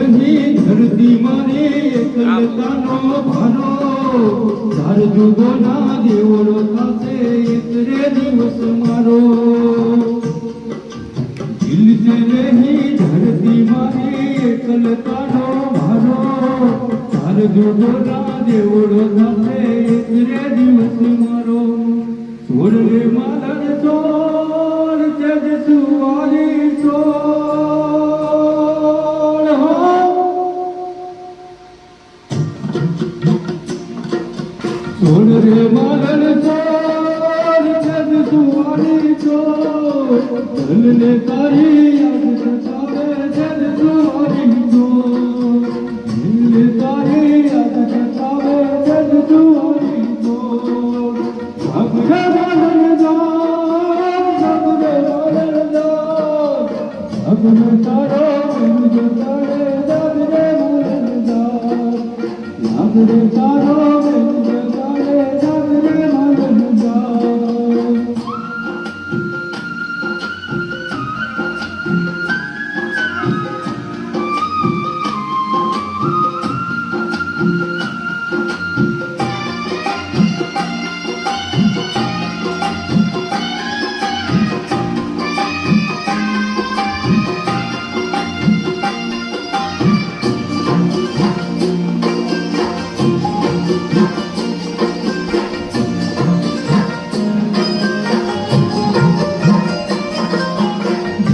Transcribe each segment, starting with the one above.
નહીં ધરતી મારે એકલતાનો ભાનો ચાર જુગોના દેવળો થશે એકરે દિવસ મારો દિલ છે નહીં ધરતી મારે એકલતાનો ભાનો ચાર જુગોના દેવળો થશે એકરે દિવસ મારો છોડ રે માલન છોડ જજ સુવારી છોડ છોડ રે માલન છોડ જજ સુવારી છોડ દિલને તારી યાદ સતાવે જજ સુવારી છોડ દિલને તારી યાદ સતાવે જજ સુવારી છોડ અગમે તારો જો તારે દાદરે મોલનદાર લાગરે તારો જો તારે દાદરે મોલનદાર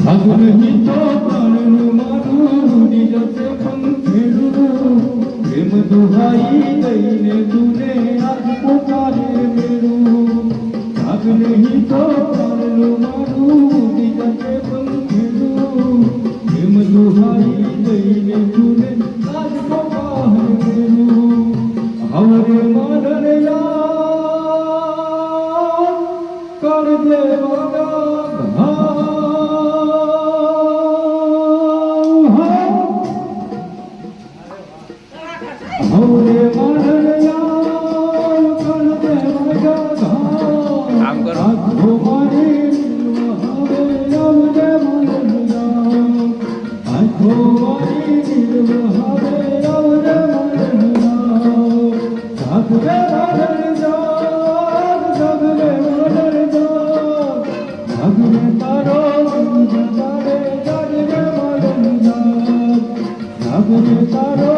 ભાગ નહીં તો પ્રાણનું મારું નિરતે પંખેડું પ્રેમ દુહાઈ દઈને તુને આજ પોતારે મેળું ભાગ નહીં તો પ્રાણનું મારું નિરતે પંખેડું પ્રેમ દુહાઈ દઈને તુને આજ પોતારે મેળું આવરે માનર યાદ કરજે વાગા હવરે મારયા કરતે વાગા આમ કરો આખો મારી હવે આવરે મારયા આખો મારી દિલ હવે આવરે મારયા જાગરે મારયા જાગરે મારયા જાગરે તારો જાગરે જાગરે મારયા જાગરે તારો